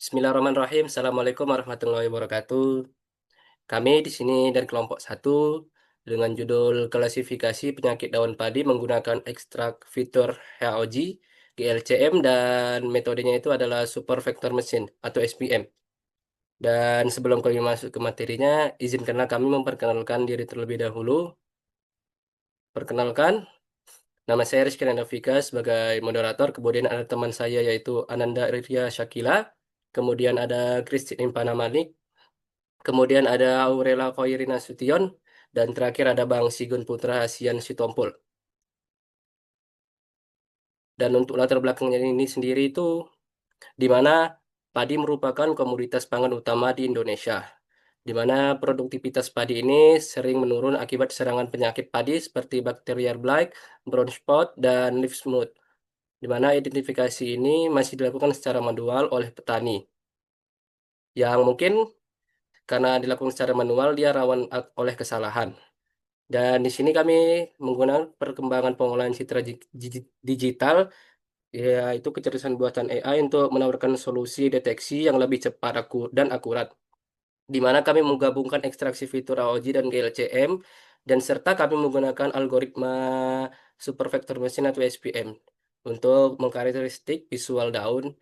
Bismillahirrahmanirrahim. Assalamualaikum warahmatullahi wabarakatuh. Kami di sini dari kelompok satu dengan judul klasifikasi penyakit daun padi menggunakan ekstrak fitur HOG, GLCM, dan metodenya itu adalah super vector machine atau SPM. Dan sebelum kami masuk ke materinya, izinkanlah kami memperkenalkan diri terlebih dahulu. Perkenalkan, nama saya Rizky Nandavika sebagai moderator, kemudian ada teman saya yaitu Ananda Rifia Shakila, kemudian ada Christine Impana Malik, kemudian ada Aurela Koirina Sution, dan terakhir ada Bang Sigun Putra Hasian Sitompul. Dan untuk latar belakangnya ini sendiri itu, di mana padi merupakan komoditas pangan utama di Indonesia, di mana produktivitas padi ini sering menurun akibat serangan penyakit padi seperti bakterial blight, brown spot, dan leaf smut, di mana identifikasi ini masih dilakukan secara manual oleh petani, yang mungkin karena dilakukan secara manual dia rawan oleh kesalahan. Dan di sini kami menggunakan perkembangan pengolahan citra digital, yaitu kecerdasan buatan AI untuk menawarkan solusi deteksi yang lebih cepat dan akurat, di mana kami menggabungkan ekstraksi fitur AOG dan GLCM, dan serta kami menggunakan algoritma Super Vector Machine atau SPM untuk mengkarakteristik visual daun,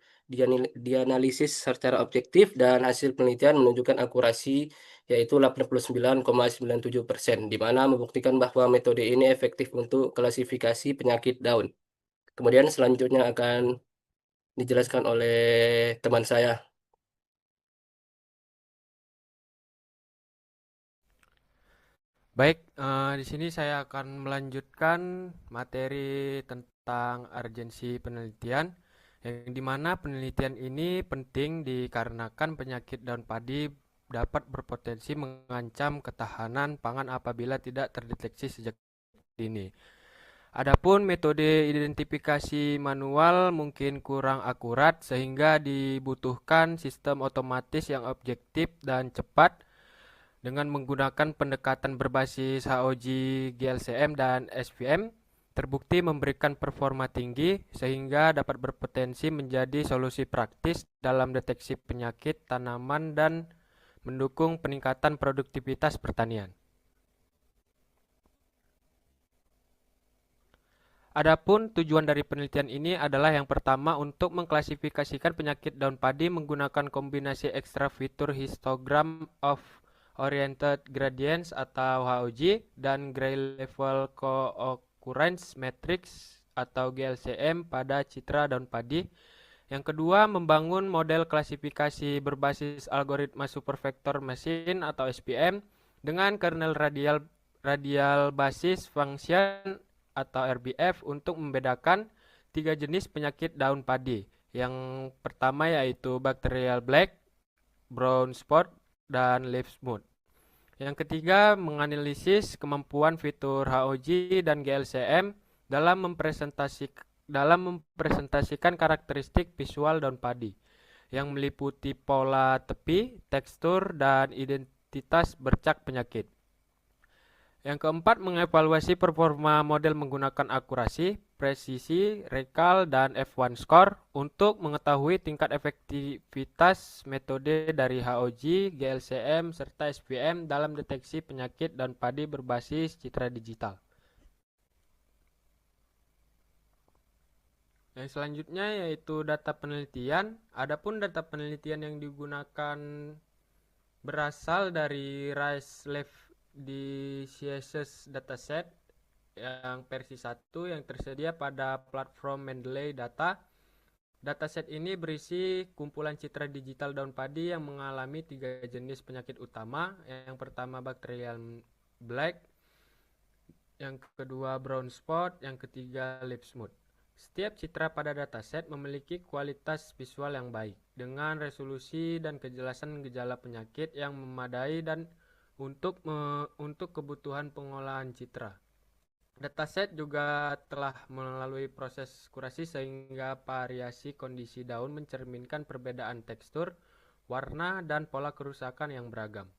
dianalisis secara objektif, dan hasil penelitian menunjukkan akurasi yaitu 89,97%, di mana membuktikan bahwa metode ini efektif untuk klasifikasi penyakit daun. Kemudian selanjutnya akan dijelaskan oleh teman saya. Baik, di sini saya akan melanjutkan materi tentang urgensi penelitian, yang dimana penelitian ini penting dikarenakan penyakit daun padi dapat berpotensi mengancam ketahanan pangan apabila tidak terdeteksi sejak dini. Adapun metode identifikasi manual mungkin kurang akurat sehingga dibutuhkan sistem otomatis yang objektif dan cepat dengan menggunakan pendekatan berbasis HOG, GLCM, dan SVM, terbukti memberikan performa tinggi sehingga dapat berpotensi menjadi solusi praktis dalam deteksi penyakit tanaman dan mendukung peningkatan produktivitas pertanian. Adapun tujuan dari penelitian ini adalah yang pertama untuk mengklasifikasikan penyakit daun padi menggunakan kombinasi ekstra fitur histogram of oriented gradients atau HOG dan gray level co-occurrence matrix atau GLCM pada citra daun padi. Yang kedua, membangun model klasifikasi berbasis algoritma supervector machine atau SPM dengan kernel radial basis function atau RBF untuk membedakan tiga jenis penyakit daun padi. Yang pertama yaitu bakterial black, brown spot, dan leaf smut. Yang ketiga, menganalisis kemampuan fitur HOG dan GLCM dalam mempresentasikan karakteristik visual daun padi yang meliputi pola tepi, tekstur, dan identitas bercak penyakit. Yang keempat, mengevaluasi performa model menggunakan akurasi, presisi, recall, dan F1 score untuk mengetahui tingkat efektivitas metode dari HOG, GLCM, serta SPM dalam deteksi penyakit daun padi berbasis citra digital. Yang selanjutnya yaitu data penelitian. Adapun data penelitian yang digunakan berasal dari Rice-Leaf Dataset yang versi 1 yang tersedia pada platform Mendeley Data. Dataset ini berisi kumpulan citra digital daun padi yang mengalami tiga jenis penyakit utama. Yang pertama bakterial black, yang kedua brown spot, yang ketiga leaf smut. Setiap citra pada dataset memiliki kualitas visual yang baik, dengan resolusi dan kejelasan gejala penyakit yang memadai dan untuk kebutuhan pengolahan citra. Dataset juga telah melalui proses kurasi sehingga variasi kondisi daun mencerminkan perbedaan tekstur, warna, dan pola kerusakan yang beragam.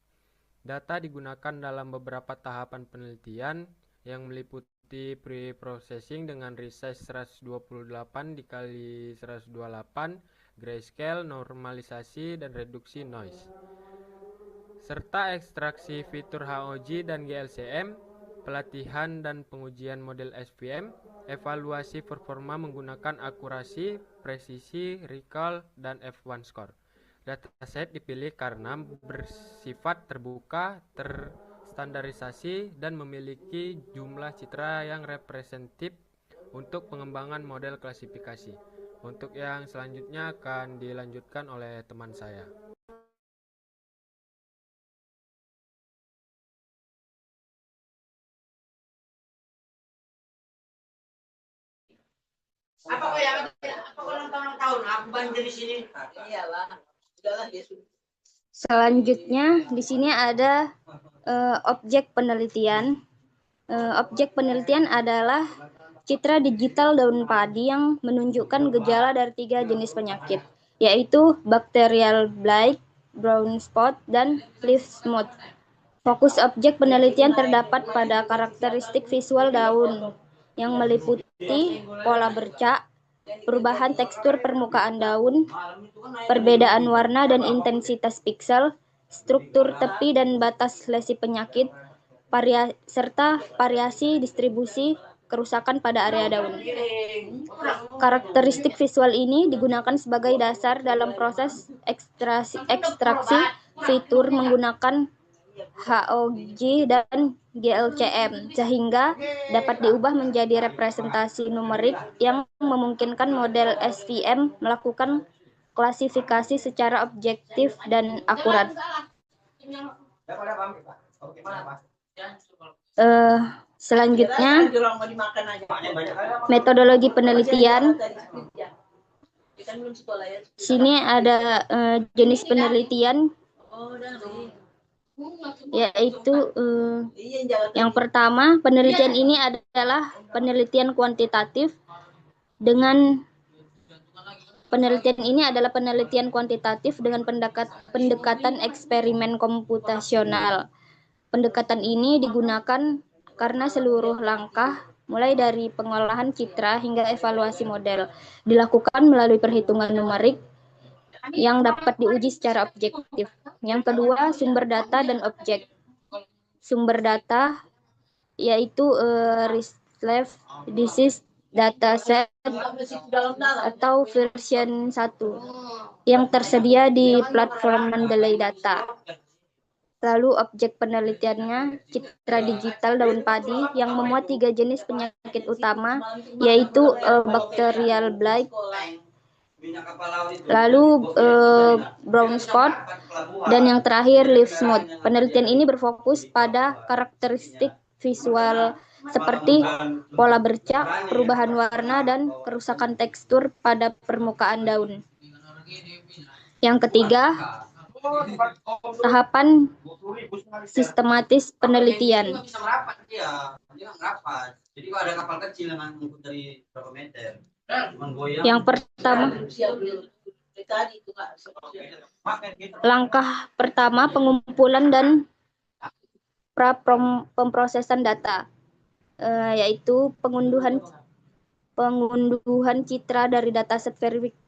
Data digunakan dalam beberapa tahapan penelitian yang meliputi pre-processing dengan resize 128 dikali 128 grayscale, normalisasi, dan reduksi noise, serta ekstraksi fitur HOG dan GLCM, pelatihan dan pengujian model SVM, evaluasi performa menggunakan akurasi, presisi, recall, dan F1 score. Dataset dipilih karena bersifat terbuka, terstandarisasi, dan memiliki jumlah citra yang representatif untuk pengembangan model klasifikasi. Untuk yang selanjutnya akan dilanjutkan oleh teman saya. Apa kok yang apa ulang tahun aku banjir di sini. Iyalah. Sudahlah dia sudah. Selanjutnya di sini ada objek penelitian. Objek penelitian adalah citra digital daun padi yang menunjukkan gejala dari 3 jenis penyakit, yaitu bacterial blight, brown spot, dan leaf smut. Fokus objek penelitian terdapat pada karakteristik visual daun yang meliputi pola bercak, perubahan tekstur permukaan daun, perbedaan warna dan intensitas piksel, struktur tepi dan batas lesi penyakit, serta variasi distribusi kerusakan pada area daun. Karakteristik visual ini digunakan sebagai dasar dalam proses ekstraksi fitur menggunakan HOG dan GLCM, sehingga dapat diubah menjadi representasi numerik yang memungkinkan model SVM melakukan klasifikasi secara objektif dan akurat. Selanjutnya, metodologi penelitian. Sini ada jenis penelitian, yaitu yang pertama, penelitian ini adalah penelitian kuantitatif dengan pendekatan eksperimen komputasional. Pendekatan ini digunakan karena seluruh langkah, mulai dari pengolahan citra hingga evaluasi model, dilakukan melalui perhitungan numerik yang dapat diuji secara objektif. Yang kedua, sumber data dan objek. Sumber data yaitu Retrieve Disease Dataset atau version 1 yang tersedia di platform Mendeley Data. Lalu objek penelitiannya citra digital daun padi yang memuat 3 jenis penyakit utama, yaitu bacterial blight, lalu brown spot, dan yang terakhir leaf smut. Penelitian ini berfokus pada karakteristik visual seperti pola bercak, perubahan warna, dan kerusakan tekstur pada permukaan daun. Yang ketiga, tahapan sistematis penelitian. Yang pertama, langkah pertama pengumpulan dan pemrosesan data, yaitu pengunduhan citra dari dataset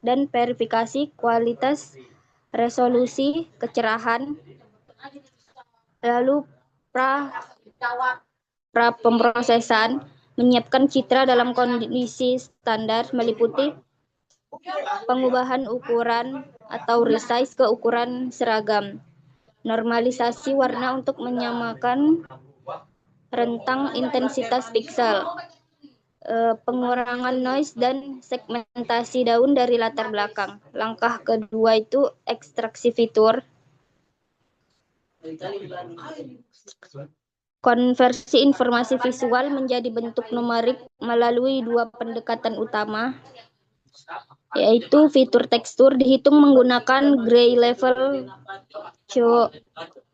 dan verifikasi kualitas, resolusi, kecerahan. Lalu pra pemrosesan, menyiapkan citra dalam kondisi standar, meliputi pengubahan ukuran atau resize ke ukuran seragam, normalisasi warna untuk menyamakan rentang intensitas piksel, pengurangan noise, dan segmentasi daun dari latar belakang. Langkah kedua itu ekstraksi fitur, konversi informasi visual menjadi bentuk numerik melalui 2 pendekatan utama, yaitu fitur tekstur dihitung menggunakan Gray Level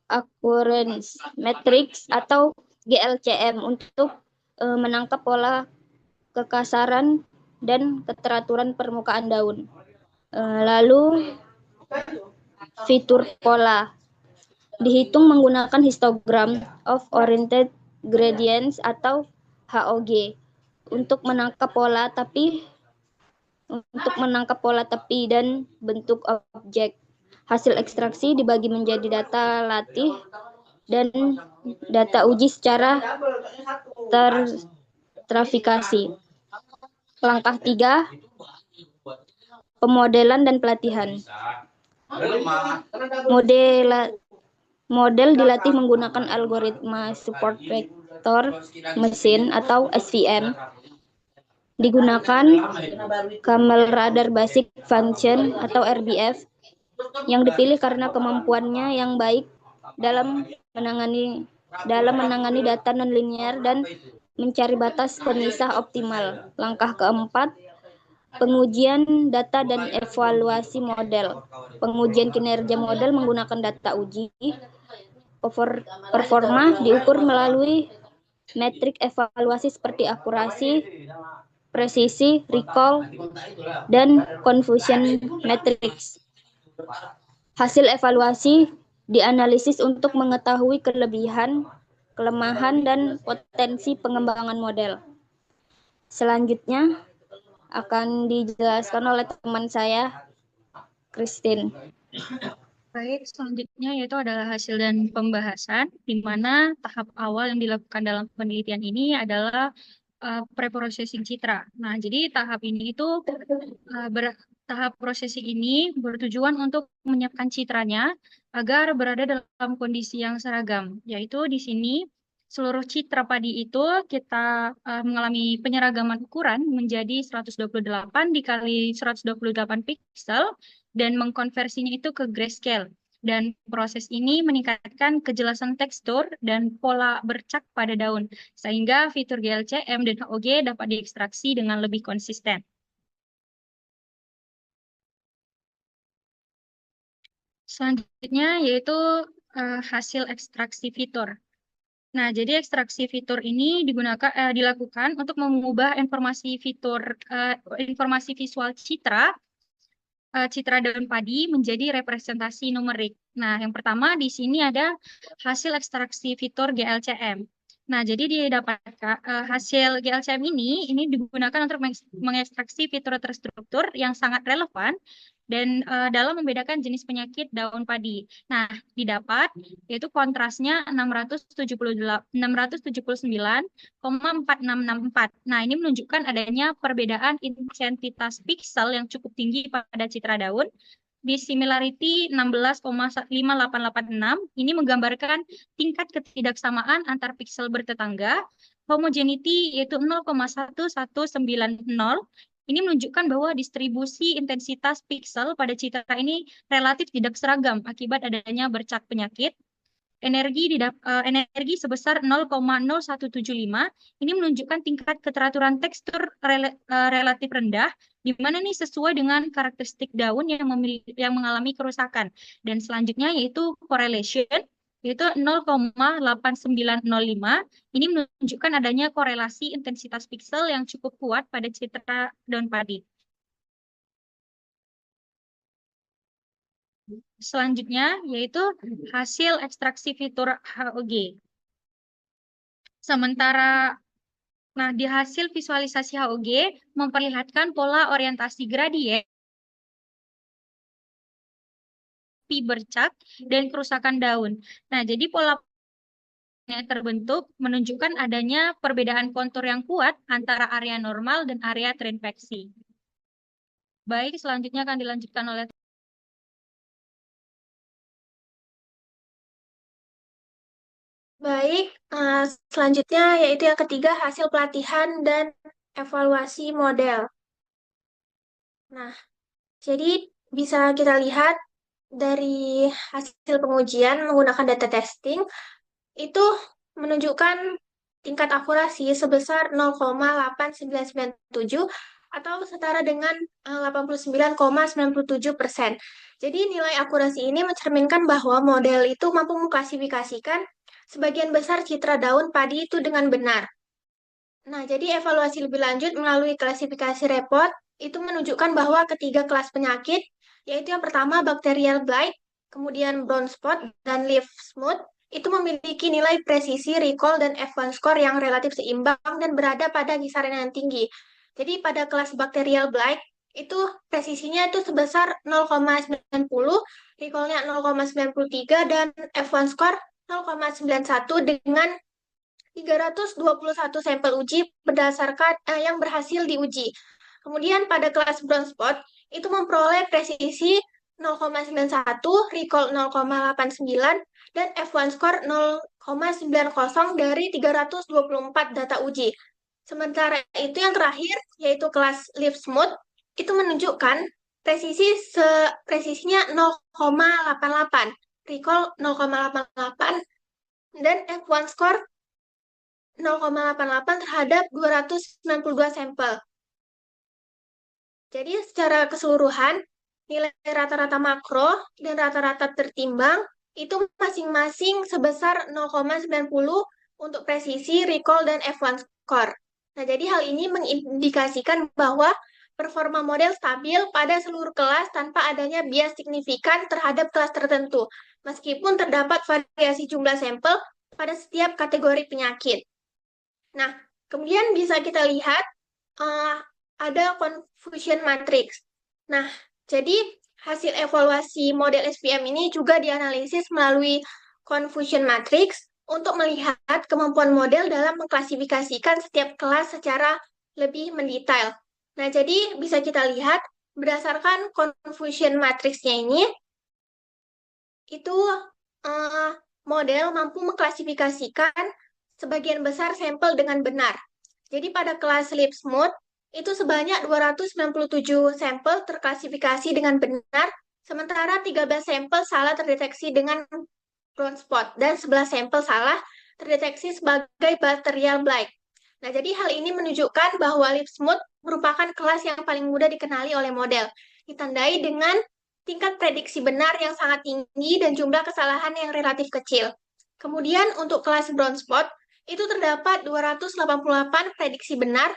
Occurrence Matrix atau GLCM untuk menangkap pola kekasaran dan keteraturan permukaan daun. Lalu fitur pola dihitung menggunakan histogram of oriented gradients atau HOG untuk menangkap pola, tapi untuk menangkap pola tepi dan bentuk objek. Hasil ekstraksi dibagi menjadi data latih dan data uji secara tertrafikasi. Langkah 3, pemodelan dan pelatihan. Model dilatih menggunakan algoritma support vector machine atau SVM. Digunakan Camel Radar Basic Function atau RBF yang dipilih karena kemampuannya yang baik dalam menangani data nonlinear dan mencari batas pemisah optimal. Langkah keempat, pengujian data dan evaluasi model. Pengujian kinerja model menggunakan data uji. Performa diukur melalui metrik evaluasi seperti akurasi, presisi, recall, dan confusion matrix. Hasil evaluasi dianalisis untuk mengetahui kelebihan, kelemahan, dan potensi pengembangan model. Selanjutnya akan dijelaskan oleh teman saya, Christine. Baik, selanjutnya yaitu adalah hasil dan pembahasan, di mana tahap awal yang dilakukan dalam penelitian ini adalah preprocessing citra. Nah, jadi tahap ini itu tahap processing ini bertujuan untuk menyiapkan citranya agar berada dalam kondisi yang seragam, yaitu di sini seluruh citra padi itu kita mengalami penyeragaman ukuran menjadi 128 dikali 128 piksel dan mengkonversinya itu ke grayscale. Dan proses ini meningkatkan kejelasan tekstur dan pola bercak pada daun, sehingga fitur GLCM dan HOG dapat diekstraksi dengan lebih konsisten. Selanjutnya yaitu hasil ekstraksi fitur. Nah, jadi ekstraksi fitur ini dilakukan untuk mengubah informasi visual citra daun padi menjadi representasi numerik. Nah, yang pertama di sini ada hasil ekstraksi fitur GLCM. Nah, jadi didapatkan hasil GLCM ini digunakan untuk mengekstraksi fitur terstruktur yang sangat relevan dan dalam membedakan jenis penyakit daun padi. Nah, didapat yaitu kontrasnya 679,4664. Nah, ini menunjukkan adanya perbedaan intensitas piksel yang cukup tinggi pada citra daun. Di similarity 16,5886 ini menggambarkan tingkat ketidaksamaan antar piksel bertetangga. Homogeneity yaitu 0,1190. Ini menunjukkan bahwa distribusi intensitas piksel pada citra ini relatif tidak seragam akibat adanya bercak penyakit. Energi sebesar 0,0175 ini menunjukkan tingkat keteraturan tekstur relatif rendah, di mana ini sesuai dengan karakteristik daun yang mengalami kerusakan. Dan selanjutnya yaitu correlation, yaitu 0,8905. Ini menunjukkan adanya korelasi intensitas piksel yang cukup kuat pada citra daun padi. Selanjutnya yaitu hasil ekstraksi fitur HOG. Sementara di hasil visualisasi HOG memperlihatkan pola orientasi gradien bercak dan kerusakan daun. Nah, jadi pola yang terbentuk menunjukkan adanya perbedaan kontur yang kuat antara area normal dan area terinfeksi. Baik, selanjutnya akan dilanjutkan oleh Baik, selanjutnya yaitu yang ketiga hasil pelatihan dan evaluasi model. Nah, jadi bisa kita lihat dari hasil pengujian menggunakan data testing itu menunjukkan tingkat akurasi sebesar 0,8997 atau setara dengan 89,97%. Jadi nilai akurasi ini mencerminkan bahwa model itu mampu mengklasifikasikan sebagian besar citra daun padi itu dengan benar. Nah, jadi evaluasi lebih lanjut melalui klasifikasi report itu menunjukkan bahwa ketiga kelas penyakit, yaitu yang pertama bacterial blight, kemudian brown spot, dan leaf smooth, itu memiliki nilai presisi, recall, dan F1 score yang relatif seimbang dan berada pada kisaran yang tinggi. Jadi pada kelas bacterial blight, itu presisinya itu sebesar 0,90, recall-nya 0,93, dan F1 score 0,91 dengan 321 sampel uji berdasarkan yang berhasil diuji. Kemudian pada kelas bronze spot itu memperoleh presisi 0,91, recall 0,89, dan F1 score 0,90 dari 324 data uji. Sementara itu yang terakhir yaitu kelas Live Smooth itu menunjukkan presisinya 0,88, recall 0,88, dan F1 score 0,88 terhadap 292 sampel. Jadi secara keseluruhan, nilai rata-rata makro dan rata-rata tertimbang itu masing-masing sebesar 0,90 untuk presisi, recall, dan F1 score. Nah, jadi hal ini mengindikasikan bahwa performa model stabil pada seluruh kelas tanpa adanya bias signifikan terhadap kelas tertentu, meskipun terdapat variasi jumlah sampel pada setiap kategori penyakit. Nah, kemudian bisa kita lihat ada confusion matrix. Nah, jadi hasil evaluasi model SPM ini juga dianalisis melalui confusion matrix untuk melihat kemampuan model dalam mengklasifikasikan setiap kelas secara lebih mendetail. Nah, jadi bisa kita lihat berdasarkan confusion matrixnya ini, itu model mampu mengklasifikasikan sebagian besar sampel dengan benar. Jadi pada kelas Sleep Smooth, itu sebanyak 297 sampel terklasifikasi dengan benar, sementara 13 sampel salah terdeteksi dengan brown spot, dan 11 sampel salah terdeteksi sebagai bacterial blight. Nah, jadi hal ini menunjukkan bahwa Lip Smooth merupakan kelas yang paling mudah dikenali oleh model, ditandai dengan tingkat prediksi benar yang sangat tinggi dan jumlah kesalahan yang relatif kecil. Kemudian untuk kelas brown spot, itu terdapat 288 prediksi benar,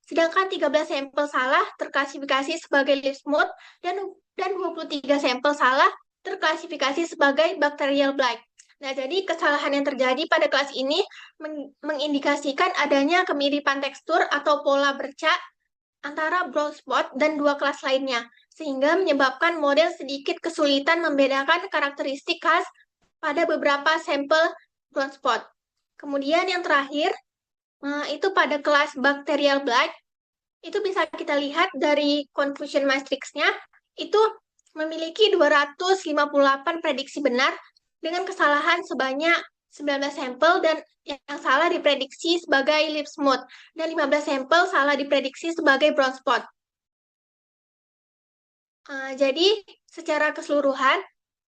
sedangkan 13 sampel salah terklasifikasi sebagai Lip Smooth dan 23 sampel salah terklasifikasi sebagai bacterial blight. Nah, jadi kesalahan yang terjadi pada kelas ini mengindikasikan adanya kemiripan tekstur atau pola bercak antara brown spot dan dua kelas lainnya, sehingga menyebabkan model sedikit kesulitan membedakan karakteristik khas pada beberapa sampel brown spot. Kemudian yang terakhir, itu pada kelas bacterial blight, itu bisa kita lihat dari confusion matrix-nya, itu memiliki 258 prediksi benar dengan kesalahan sebanyak 19 sampel dan yang salah diprediksi sebagai lip smooth dan 15 sampel salah diprediksi sebagai brown spot. Jadi secara keseluruhan,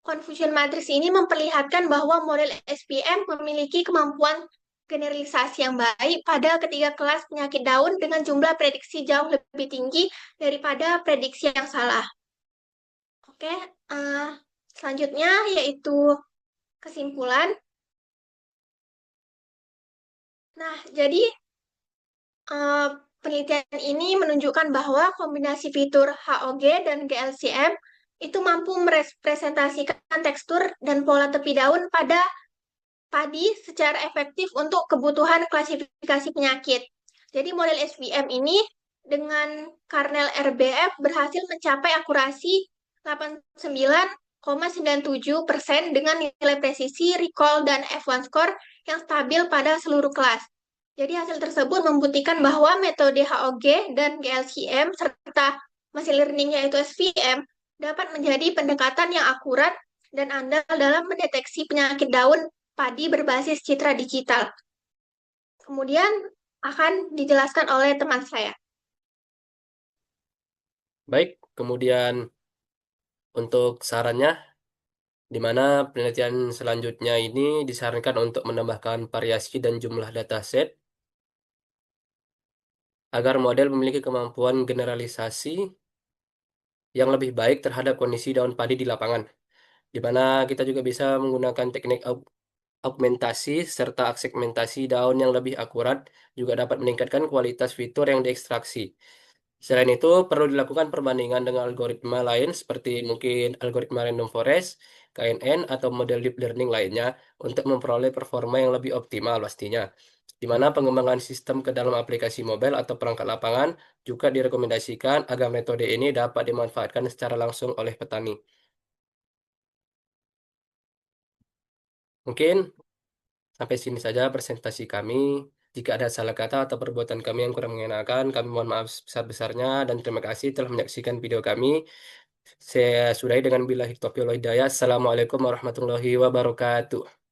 confusion matrix ini memperlihatkan bahwa model SPM memiliki kemampuan generalisasi yang baik pada ketiga kelas penyakit daun dengan jumlah prediksi jauh lebih tinggi daripada prediksi yang salah. Oke, selanjutnya yaitu kesimpulan. Nah, jadi penelitian ini menunjukkan bahwa kombinasi fitur HOG dan GLCM itu mampu merepresentasikan tekstur dan pola tepi daun pada padi secara efektif untuk kebutuhan klasifikasi penyakit. Jadi model SVM ini dengan kernel RBF berhasil mencapai akurasi 89,97% dengan nilai presisi, recall, dan F1 score yang stabil pada seluruh kelas. Jadi hasil tersebut membuktikan bahwa metode HOG dan GLCM serta machine learning yaitu SVM dapat menjadi pendekatan yang akurat dan andal dalam mendeteksi penyakit daun padi berbasis citra digital. Kemudian akan dijelaskan oleh teman saya. Baik, kemudian untuk sarannya, di mana penelitian selanjutnya ini disarankan untuk menambahkan variasi dan jumlah dataset agar model memiliki kemampuan generalisasi yang lebih baik terhadap kondisi daun padi di lapangan, di mana kita juga bisa menggunakan teknik augmentasi serta segmentasi daun yang lebih akurat juga dapat meningkatkan kualitas fitur yang diekstraksi. Selain itu, perlu dilakukan perbandingan dengan algoritma lain seperti mungkin algoritma random forest, KNN, atau model deep learning lainnya untuk memperoleh performa yang lebih optimal pastinya. Di mana pengembangan sistem ke dalam aplikasi mobile atau perangkat lapangan juga direkomendasikan agar metode ini dapat dimanfaatkan secara langsung oleh petani. Mungkin sampai sini saja presentasi kami. Jika ada salah kata atau perbuatan kami yang kurang mengenakan, kami mohon maaf sebesar-besarnya dan terima kasih telah menyaksikan video kami. Saya sudahi dengan billahi taufiq wal hidayah. Assalamualaikum warahmatullahi wabarakatuh.